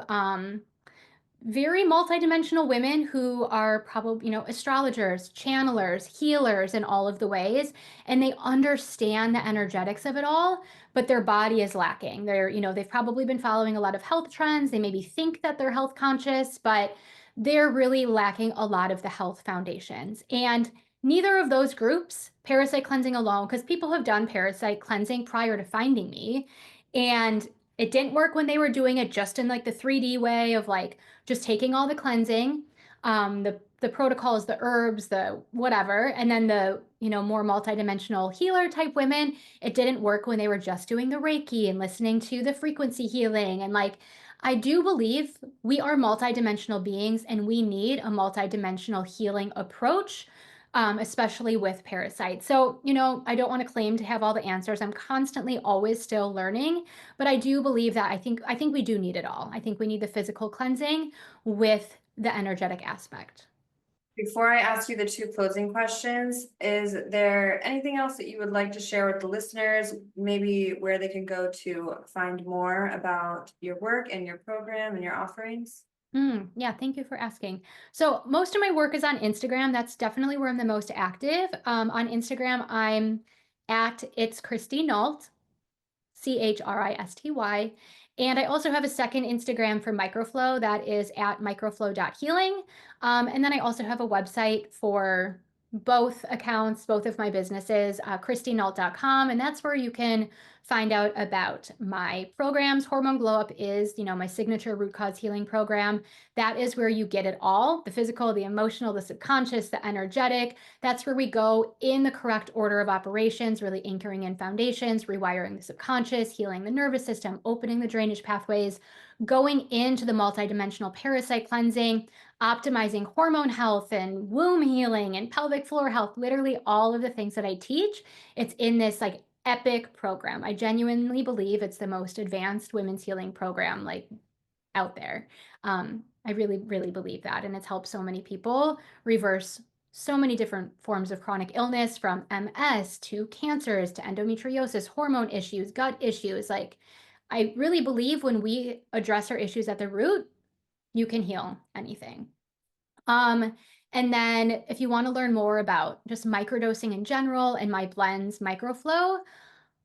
very multidimensional women who are probably, astrologers, channelers, healers in all of the ways, and they understand the energetics of it all, but their body is lacking. They've probably been following a lot of health trends. They maybe think that they're health conscious, but they're really lacking a lot of the health foundations. And neither of those groups, parasite cleansing alone, because people have done parasite cleansing prior to finding me, and it didn't work when they were doing it just in like the 3D way of like just taking all the cleansing, the protocols, the herbs, the whatever, and then the more multidimensional healer type women. It didn't work when they were just doing the Reiki and listening to the frequency healing. And like, I do believe we are multidimensional beings, and we need a multidimensional healing approach. Especially with parasites. So, I don't want to claim to have all the answers. I'm constantly always still learning, but I do believe that I think we do need it all. I think we need the physical cleansing with the energetic aspect. Before I ask you the two closing questions, is there anything else that you would like to share with the listeners? Maybe where they can go to find more about your work and your program and your offerings? Yeah, thank you for asking. So most of my work is on Instagram. That's definitely where I'm the most active. On Instagram, I'm at It's Christy Nault, Christy. And I also have a second Instagram for MicroFlow that is at microflow.healing. And then I also have a website for both accounts, both of my businesses, christynault.com. And that's where you can find out about my programs. Hormone Glow Up is, my signature root cause healing program. That is where you get it all, the physical, the emotional, the subconscious, the energetic. That's where we go in the correct order of operations, really anchoring in foundations, rewiring the subconscious, healing the nervous system, opening the drainage pathways, going into the multidimensional parasite cleansing, optimizing hormone health and womb healing and pelvic floor health, literally all of the things that I teach. It's in this like epic program. I genuinely believe it's the most advanced women's healing program like out there. I really, really believe that. And it's helped so many people reverse so many different forms of chronic illness, from MS to cancers to endometriosis, hormone issues, gut issues. Like, I really believe when we address our issues at the root, you can heal anything. Um, and then if you want to learn more about just microdosing in general and my blends, MicroFlow,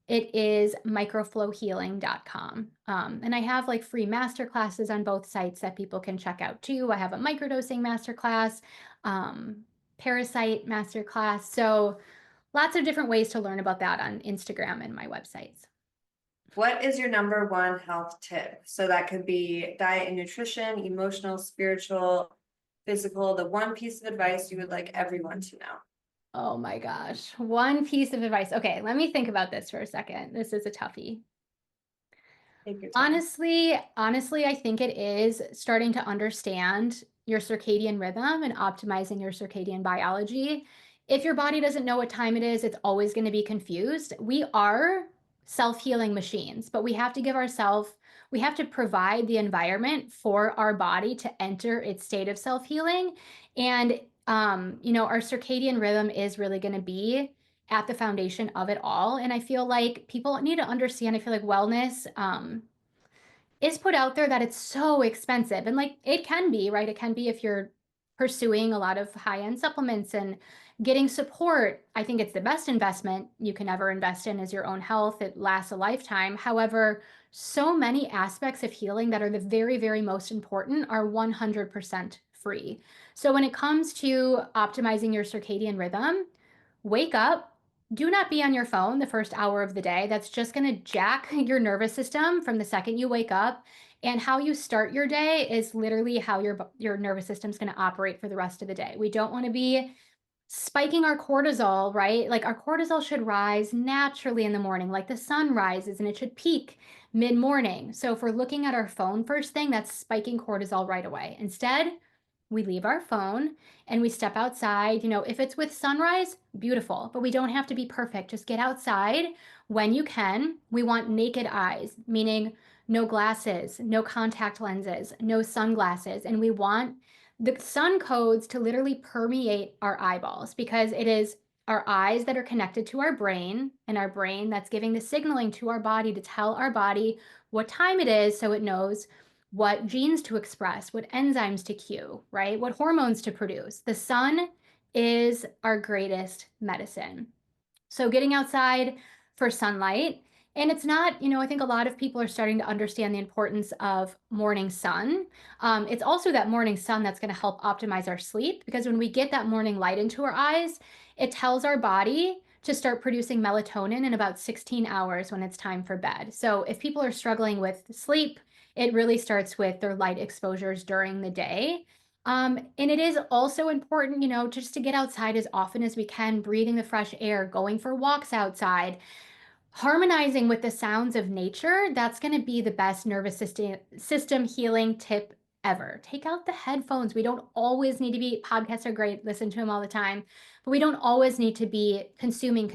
it is microflowhealing.com. And I have like free masterclasses on both sites that people can check out too. I have a microdosing masterclass, parasite masterclass. So lots of different ways to learn about that on Instagram and my websites. What is your number one health tip? So that could be diet and nutrition, emotional, spiritual, physical, the one piece of advice you would like everyone to know. Oh my gosh. One piece of advice. Okay, let me think about this for a second. This is a toughie. Take your time. Honestly, I think it is starting to understand your circadian rhythm and optimizing your circadian biology. If your body doesn't know what time it is, it's always going to be confused. We are self-healing machines, but we have to provide the environment for our body to enter its state of self-healing. And our circadian rhythm is really going to be at the foundation of it all. And I feel like people need to understand, I feel like wellness is put out there that it's so expensive. And like it can be, right? It can be if you're pursuing a lot of high-end supplements and getting support. I think it's the best investment you can ever invest in is your own health. It lasts a lifetime. However, so many aspects of healing that are the very, very most important are 100% free. So when it comes to optimizing your circadian rhythm, wake up. Do not be on your phone the first hour of the day. That's just going to jack your nervous system from the second you wake up. And how you start your day is literally how your nervous system is going to operate for the rest of the day. We don't want to be spiking our cortisol, right? Like our cortisol should rise naturally in the morning, like the sun rises, and it should peak mid-morning. So if we're looking at our phone first thing, that's spiking cortisol right away. Instead, we leave our phone and we step outside. If it's with sunrise, beautiful, but we don't have to be perfect. Just get outside when you can. We want naked eyes, meaning no glasses, no contact lenses, no sunglasses. And we want the sun codes to literally permeate our eyeballs, because it is our eyes that are connected to our brain, and our brain that's giving the signaling to our body to tell our body what time it is, so it knows what genes to express, what enzymes to cue, right? What hormones to produce. The sun is our greatest medicine. So getting outside for sunlight. And it's not, I think a lot of people are starting to understand the importance of morning sun. It's also that morning sun that's going to help optimize our sleep, because when we get that morning light into our eyes, it tells our body to start producing melatonin in about 16 hours when it's time for bed. So if people are struggling with sleep, it really starts with their light exposures during the day. And it is also important, just to get outside as often as we can, breathing the fresh air, going for walks outside, harmonizing with the sounds of nature. That's going to be the best nervous system healing tip ever. Take out the headphones. We don't always need to be, podcasts are great, listen to them all the time, but we don't always need to be consuming.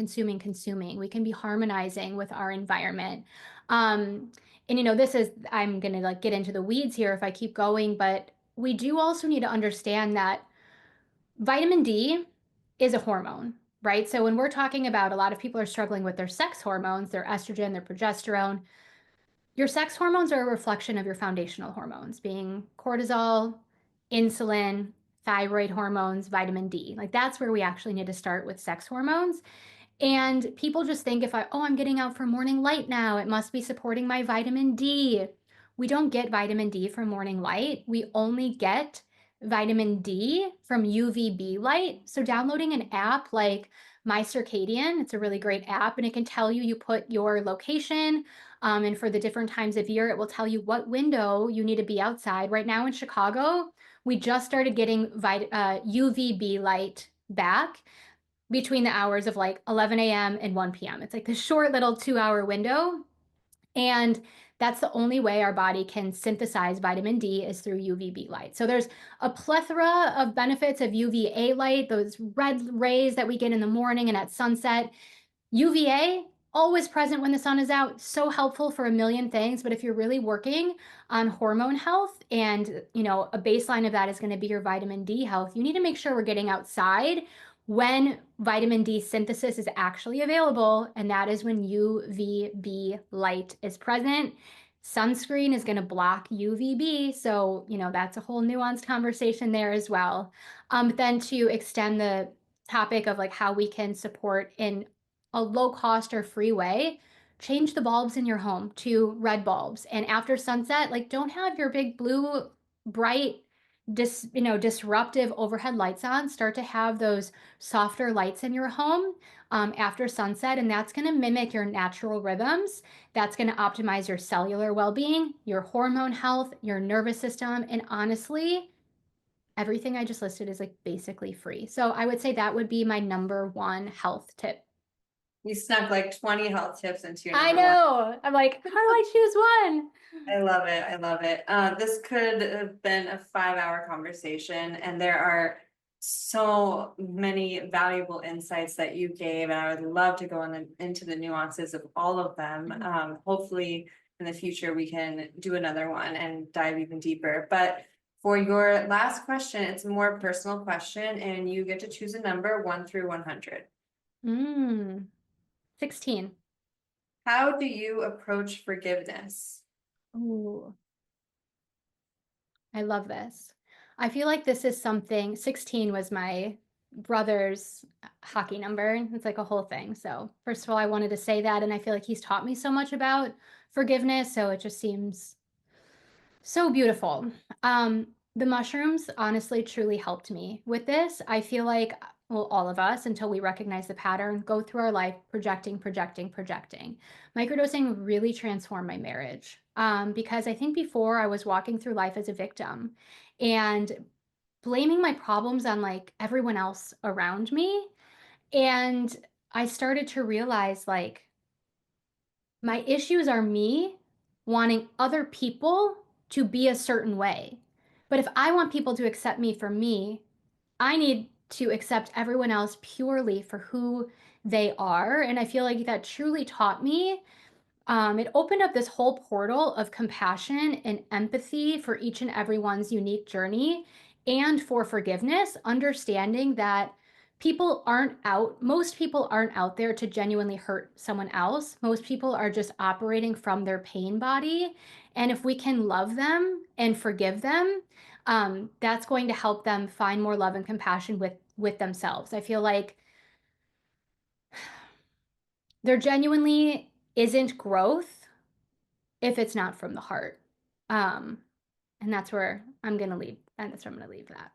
We can be harmonizing with our environment. And I'm going to like get into the weeds here if I keep going, but we do also need to understand that vitamin D is a hormone, right? So when we're talking about, a lot of people are struggling with their sex hormones, their estrogen, their progesterone. Your sex hormones are a reflection of your foundational hormones, being cortisol, insulin, thyroid hormones, vitamin D. Like that's where we actually need to start with sex hormones. And people just think, I'm getting out for morning light now, it must be supporting my vitamin D. We don't get vitamin D from morning light. We only get vitamin D from UVB light. So downloading an app like My Circadian, it's a really great app, and it can tell you put your location, and for the different times of year, it will tell you what window you need to be outside. Right now in Chicago, we just started getting UVB light back between the hours of like 11 a.m. and 1 p.m. It's like this short little 2-hour window. And that's the only way our body can synthesize vitamin D, is through UVB light. So there's a plethora of benefits of UVA light, those red rays that we get in the morning and at sunset. UVA, always present when the sun is out, so helpful for a million things. But if you're really working on hormone health, and a baseline of that is going to be your vitamin D health, you need to make sure we're getting outside when vitamin D synthesis is actually available, and that is when UVB light is present. Sunscreen is going to block UVB, so that's a whole nuanced conversation there as well. But then to extend the topic of like how we can support in a low cost or free way, change the bulbs in your home to red bulbs. And after sunset, like don't have your big blue, bright, disruptive overhead lights on. Start to have those softer lights in your home after sunset, and that's going to mimic your natural rhythms. That's going to optimize your cellular well-being, your hormone health, your nervous system, and honestly, everything I just listed is like basically free. So I would say that would be my number one health tip. You snuck like 20 health tips into your I number one. know. I'm like, how do I choose one? I love it. I love it. This could have been a 5-hour conversation, and there are so many valuable insights that you gave, and I would love to go into the nuances of all of them. Hopefully in the future we can do another one and dive even deeper. But for your last question, it's a more personal question, and you get to choose a number 1 through 100. 16. How do you approach forgiveness? Ooh, I love this. I feel like this is something, 16 was my brother's hockey number. It's like a whole thing. So first of all, I wanted to say that, and I feel like he's taught me so much about forgiveness. So it just seems so beautiful. The mushrooms honestly truly helped me with this. I feel like, well, all of us, until we recognize the pattern, go through our life projecting. Microdosing really transformed my marriage, because I think before I was walking through life as a victim and blaming my problems on like everyone else around me. And I started to realize like my issues are me wanting other people to be a certain way. But if I want people to accept me for me, I need to accept everyone else purely for who they are. And I feel like that truly taught me, it opened up this whole portal of compassion and empathy for each and everyone's unique journey, and for forgiveness, understanding that most people aren't out there to genuinely hurt someone else. Most people are just operating from their pain body. And if we can love them and forgive them, that's going to help them find more love and compassion with themselves. I feel like there genuinely isn't growth if it's not from the heart. Um, and that's where I'm going to leave. And that's where I'm going to leave that.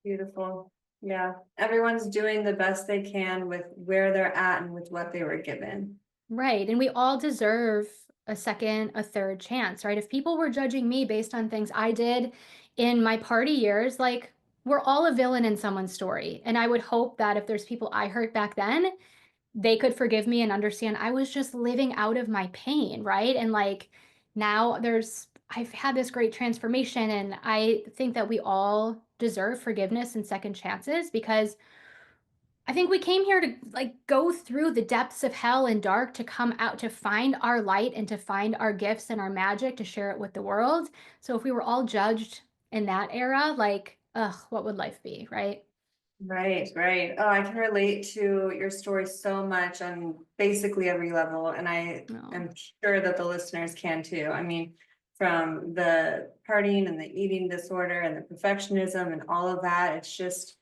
Beautiful. Yeah, everyone's doing the best they can with where they're at and with what they were given. Right. And we all deserve a second, a third chance, right? If people were judging me based on things I did in my party years, like, we're all a villain in someone's story. And I would hope that if there's people I hurt back then, they could forgive me and understand I was just living out of my pain, right? And like, now I've had this great transformation, and I think that we all deserve forgiveness and second chances, because I think we came here to like go through the depths of hell and dark to come out, to find our light and to find our gifts and our magic to share it with the world. So if we were all judged in that era, like, ugh, what would life be, right? Right, right. Oh, I can relate to your story so much on basically every level, and I No. am sure that the listeners can too. I mean, from the partying and the eating disorder and the perfectionism and all of that, it's just,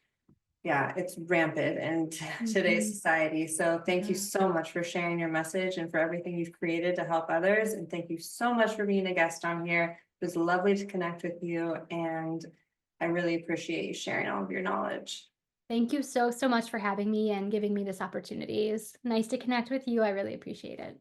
yeah, it's rampant in today's Mhm. society. So thank you Yeah. so much for sharing your message and for everything you've created to help others. And thank you so much for being a guest on here. It was lovely to connect with you, and I really appreciate you sharing all of your knowledge. Thank you so, so much for having me and giving me this opportunity. It's nice to connect with you. I really appreciate it.